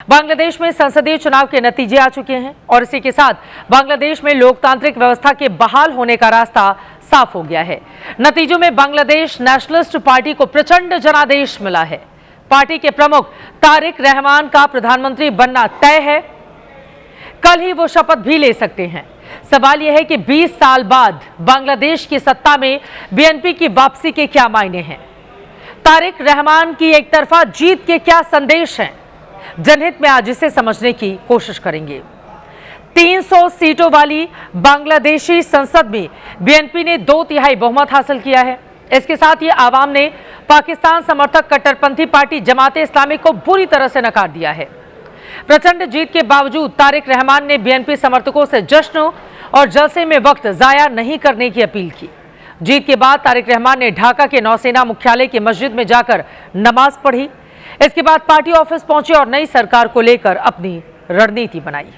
बांग्लादेश में संसदीय चुनाव के नतीजे आ चुके हैं और इसी के साथ बांग्लादेश में लोकतांत्रिक व्यवस्था के बहाल होने का रास्ता साफ हो गया है। नतीजों में बांग्लादेश नेशनलिस्ट पार्टी को प्रचंड जनादेश मिला है। पार्टी के प्रमुख तारिक रहमान का प्रधानमंत्री बनना तय है। कल ही वो शपथ भी ले सकते हैं। सवाल यह है कि 20 साल बाद बांग्लादेश की सत्ता में बीएनपी की वापसी के क्या मायने हैं। तारिक रहमान की एक तरफा जीत के क्या संदेश हैं, जनहित में आज इसे समझने की कोशिश करेंगे। 300 सीटों वाली बांग्लादेशी संसद में बीएनपी ने 2/3 बहुमत हासिल किया है। इसके साथ ही आवाम ने पाकिस्तान समर्थक कट्टरपंथी पार्टी जमाते इस्लामी को बुरी तरह से नकार दिया है। प्रचंड जीत के बावजूद तारिक रहमान ने बीएनपी समर्थकों से जश्न और जलसे में वक्त जाया नहीं करने की अपील की। जीत के बाद तारिक रहमान ने ढाका के नौसेना मुख्यालय की मस्जिद में जाकर नमाज पढ़ी। इसके बाद पार्टी ऑफिस पहुंचे और नई सरकार को लेकर अपनी रणनीति बनाई।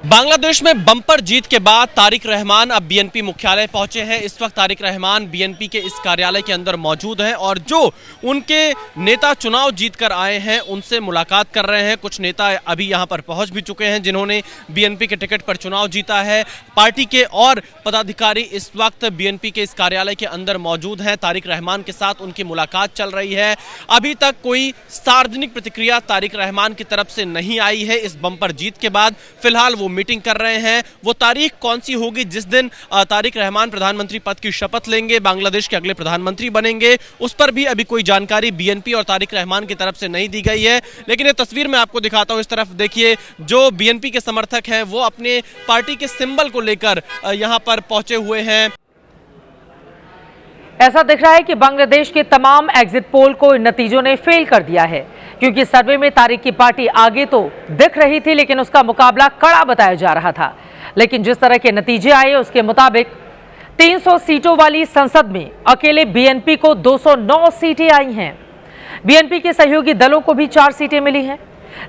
बांग्लादेश में बम्पर जीत के बाद तारिक रहमान अब बीएनपी मुख्यालय पहुंचे हैं। इस वक्त तारिक रहमान बीएनपी के इस कार्यालय के अंदर मौजूद हैं और जो उनके नेता चुनाव जीतकर आए हैं उनसे मुलाकात कर रहे हैं। कुछ नेता अभी यहां पर पहुंच भी चुके हैं जिन्होंने बीएनपी के टिकट पर चुनाव जीता है। पार्टी के और पदाधिकारी इस वक्त बीएनपी के इस कार्यालय के अंदर मौजूद हैं। तारिक रहमान के साथ उनकी मुलाकात चल रही है। अभी तक कोई सार्वजनिक प्रतिक्रिया तारिक रहमान की तरफ से नहीं आई है। इस बम्पर जीत के बाद फिलहाल वो मीटिंग कर रहे हैं। वो तारीख कौन सी होगी जिस दिन तारिक रहमान प्रधानमंत्री पद की शपथ लेंगे, बांग्लादेश के अगले प्रधानमंत्री बनेंगे, उस पर भी अभी कोई जानकारी बीएनपी और तारिक रहमान की तरफ से नहीं दी गई है। लेकिन ये तस्वीर मैं आपको दिखाता हूं। इस तरफ देखिए, जो बीएनपी के समर्थक हैं वो अपने पार्टी के सिंबल को लेकर यहां पर पहुंचे हुए हैं। ऐसा दिख रहा है कि बांग्लादेश के तमाम एग्जिट पोल को इन नतीजों ने फेल कर दिया है, क्योंकि सर्वे में तारिक की पार्टी आगे तो दिख रही थी लेकिन उसका मुकाबला कड़ा बताया जा रहा था। लेकिन जिस तरह के नतीजे आए उसके मुताबिक 300 सीटों वाली संसद में अकेले बीएनपी को 209 सीटें आई हैं। बीएनपी के सहयोगी दलों को भी 4 सीटें मिली हैं,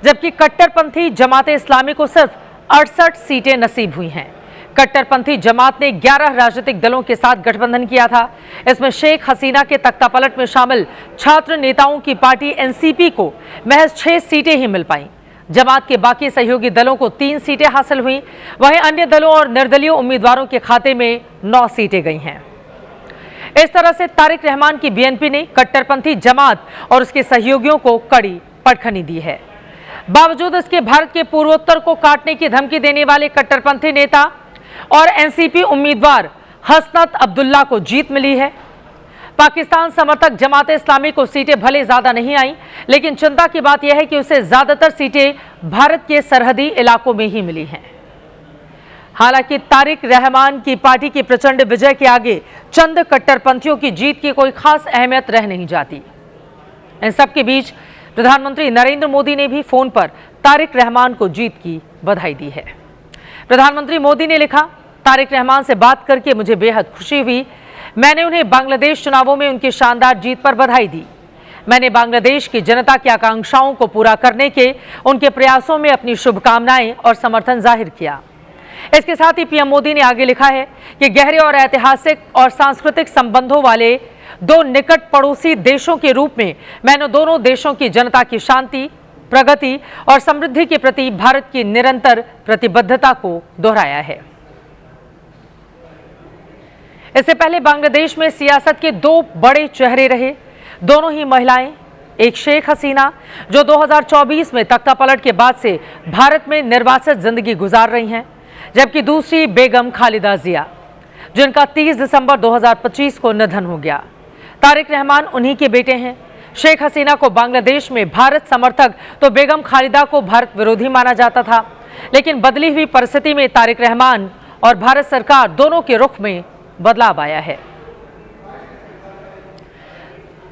जबकि कट्टरपंथी जमाते इस्लामी को सिर्फ 68 सीटें नसीब हुई हैं। कट्टरपंथी जमात ने 11 राजनीतिक दलों के साथ गठबंधन किया था। इसमें शेख हसीना के तख्तापलट में शामिल छात्र नेताओं की पार्टी एनसीपी को महज 6 सीटें ही मिल पाईं। जमात के बाकी सहयोगी दलों को 3 सीटें हासिल हुई। वहीं अन्य दलों और निर्दलीय उम्मीदवारों के खाते में 9 सीटें गई हैं। इस तरह से तारिक रहमान की बीएनपी ने कट्टरपंथी जमात और उसके सहयोगियों को कड़ी पटखनी दी है। बावजूद इसके भारत के पूर्वोत्तर को काटने की धमकी देने वाले कट्टरपंथी नेता और एनसीपी उम्मीदवार हसनत अब्दुल्ला को जीत मिली है। पाकिस्तान समर्थक जमाते इस्लामी को सीटें भले ज्यादा नहीं आई, लेकिन चिंता की बात यह है कि उसे ज्यादातर सीटें भारत के सरहदी इलाकों में ही मिली हैं। हालांकि तारिक रहमान की पार्टी की प्रचंड विजय के आगे चंद कट्टरपंथियों की जीत की कोई खास अहमियत रह नहीं जाती। इन सबके बीच प्रधानमंत्री नरेंद्र मोदी ने भी फोन पर तारिक रहमान को जीत की बधाई दी है। प्रधानमंत्री मोदी ने लिखा, तारिक रहमान से बात करके मुझे बेहद खुशी हुई। मैंने उन्हें बांग्लादेश चुनावों में उनकी शानदार जीत पर बधाई दी। मैंने बांग्लादेश की जनता की आकांक्षाओं को पूरा करने के उनके प्रयासों में अपनी शुभकामनाएं और समर्थन जाहिर किया। इसके साथ ही पीएम मोदी ने आगे लिखा है कि गहरे और ऐतिहासिक और सांस्कृतिक संबंधों वाले 2 निकट पड़ोसी देशों के रूप में मैंने दोनों देशों की जनता की शांति, प्रगति और समृद्धि के प्रति भारत की निरंतर प्रतिबद्धता को दोहराया है। इससे पहले बांग्लादेश में सियासत के 2 बड़े चेहरे रहे, दोनों ही महिलाएं। एक शेख हसीना, जो 2024 में तख्तापलट के बाद से भारत में निर्वासित जिंदगी गुजार रही हैं, जबकि दूसरी बेगम खालिदा जिया, जिनका 30 दिसंबर 2025 को निधन हो गया। तारिक रहमान उन्हीं के बेटे हैं। शेख हसीना को बांग्लादेश में भारत समर्थक तो बेगम खालिदा को भारत विरोधी माना जाता था, लेकिन बदली हुई परिस्थिति में तारिक रहमान और भारत सरकार दोनों के रुख में बदलाव आया है।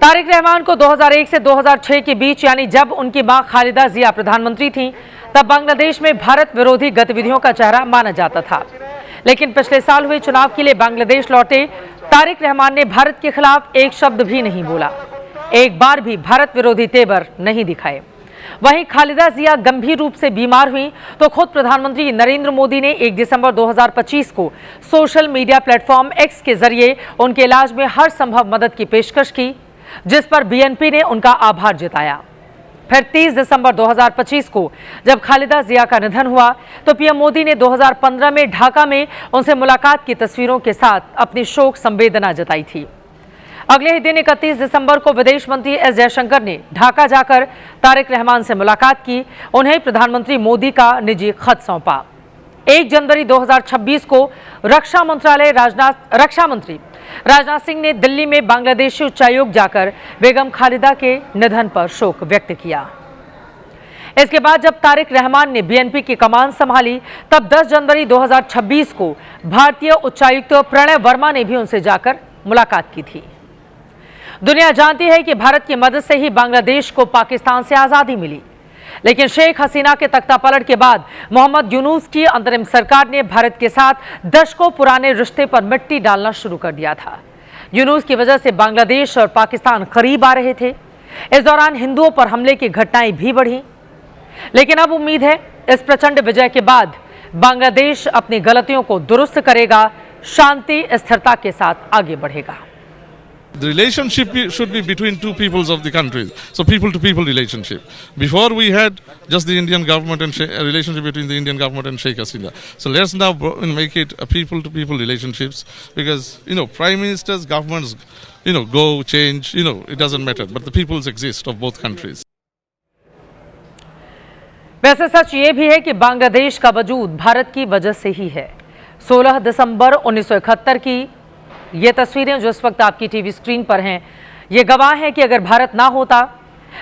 तारिक रहमान को 2001 से 2006 के बीच, यानी जब उनकी मां खालिदा जिया प्रधानमंत्री थीं, तब बांग्लादेश में भारत विरोधी गतिविधियों का चेहरा माना जाता था। लेकिन पिछले साल हुए चुनाव के लिए बांग्लादेश लौटे तारिक रहमान ने भारत के खिलाफ एक शब्द भी नहीं बोला, एक बार भी भारत विरोधी तेवर नहीं दिखाए। वहीं खालिदा जिया गंभीर रूप से बीमार हुई तो खुद प्रधानमंत्री नरेंद्र मोदी ने 1 दिसंबर 2025 को सोशल मीडिया प्लेटफॉर्म एक्स के जरिए उनके इलाज में हर संभव मदद की पेशकश की, जिस पर बीएनपी ने उनका आभार जताया। फिर 30 दिसंबर 2025 को जब खालिदा जिया का निधन हुआ तो पीएम मोदी ने 2015 में ढाका में उनसे मुलाकात की तस्वीरों के साथ अपनी शोक संवेदना जताई थी। अगले ही दिन 31 दिसंबर को विदेश मंत्री एस जयशंकर ने ढाका जाकर तारिक रहमान से मुलाकात की, उन्हें प्रधानमंत्री मोदी का निजी खत सौंपा। 1 जनवरी 2026 को रक्षा मंत्री राजनाथ सिंह ने दिल्ली में बांग्लादेशी उच्चायोग जाकर बेगम खालिदा के निधन पर शोक व्यक्त किया। इसके बाद जब तारिक रहमान ने बीएनपी की कमान संभाली तब 10 जनवरी 2026 को भारतीय उच्चायुक्त प्रणय वर्मा ने भी उनसे जाकर मुलाकात की थी। दुनिया जानती है कि भारत की मदद से ही बांग्लादेश को पाकिस्तान से आजादी मिली, लेकिन शेख हसीना के तख्तापलट के बाद मोहम्मद यूनुस की अंतरिम सरकार ने भारत के साथ दशकों पुराने रिश्ते पर मिट्टी डालना शुरू कर दिया था। यूनुस की वजह से बांग्लादेश और पाकिस्तान करीब आ रहे थे। इस दौरान हिंदुओं पर हमले की घटनाएं भी बढ़ी, लेकिन अब उम्मीद है इस प्रचंड विजय के बाद बांग्लादेश अपनी गलतियों को दुरुस्त करेगा, शांति स्थिरता के साथ आगे बढ़ेगा। The relationship should be between two peoples of the countries, so people-to-people relationship. Before we had just the Indian government and a relationship between the Indian government and Sheikh Hasina. So let's now make it a people-to-people relationships, because prime ministers, governments, go change. It doesn't matter, but the peoples exist of both countries. वैसे सच ये भी है कि बांग्लादेश का वजूद भारत की वजह से ही है। 16 दिसंबर 1971 की ये तस्वीरें जो इस वक्त आपकी टीवी स्क्रीन पर हैं, ये गवाह हैं कि अगर भारत ना होता,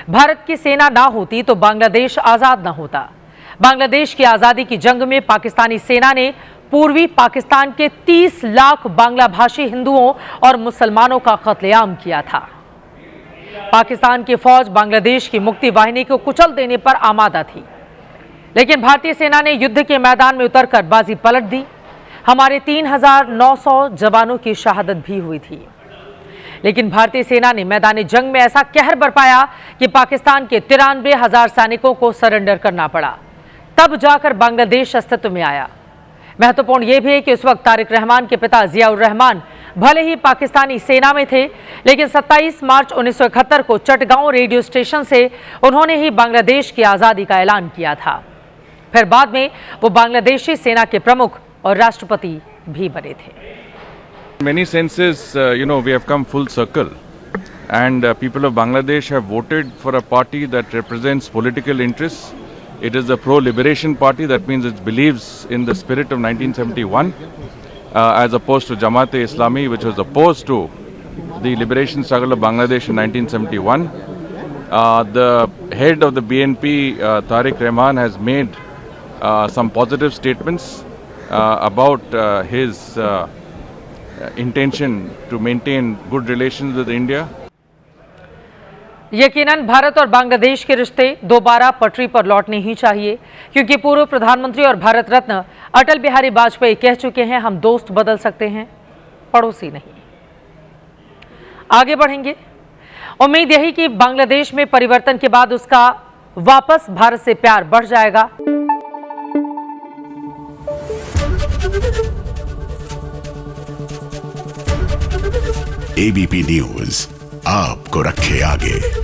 भारत की सेना ना होती तो बांग्लादेश आज़ाद ना होता। बांग्लादेश की आज़ादी की जंग में पाकिस्तानी सेना ने पूर्वी पाकिस्तान के 30 लाख बांग्ला भाषी हिंदुओं और मुसलमानों का कत्लेआम किया था। पाकिस्तान की फौज बांग्लादेश की मुक्ति वाहिनी को कुचल देने पर आमादा थी, लेकिन भारतीय सेना ने युद्ध के मैदान में उतरकर बाजी पलट दी। हमारे 3,900 जवानों की शहादत भी हुई थी, लेकिन भारतीय सेना ने मैदानी जंग में ऐसा कहर बरपाया कि पाकिस्तान के 93,000 सैनिकों को सरेंडर करना पड़ा। तब जाकर बांग्लादेश अस्तित्व में आया। महत्वपूर्ण यह भी है कि उस वक्त तारिक रहमान के पिता जियाउर रहमान भले ही पाकिस्तानी सेना में थे, लेकिन 27 मार्च 1971 को चटगांव रेडियो स्टेशन से उन्होंने ही बांग्लादेश की आज़ादी का ऐलान किया था। फिर बाद में वो बांग्लादेशी सेना के प्रमुख और राष्ट्रपति भी बने थे। In many senses, we have come full circle, and people of Bangladesh have voted for a party that represents political interests. It is a pro-liberation party. That means it believes in the spirit of 1971, as opposed to Jamaat-e-Islami, which was opposed to the liberation struggle of Bangladesh in 1971. The head of the BNP, Tariq Rahman, has made some positive statements about his intention to maintain good relations with India. यकीनन भारत और बांग्लादेश के रिश्ते दोबारा पटरी पर लौटने ही चाहिए, क्योंकि पूर्व प्रधानमंत्री और भारत रत्न अटल बिहारी वाजपेयी कह चुके हैं, हम दोस्त बदल सकते हैं, पड़ोसी नहीं। आगे बढ़ेंगे। उम्मीद यही कि बांग्लादेश में परिवर्तन के बाद उसका वापस भारत से प्यार बढ़ जाएगा। एबीपी न्यूज आपको रखे आगे।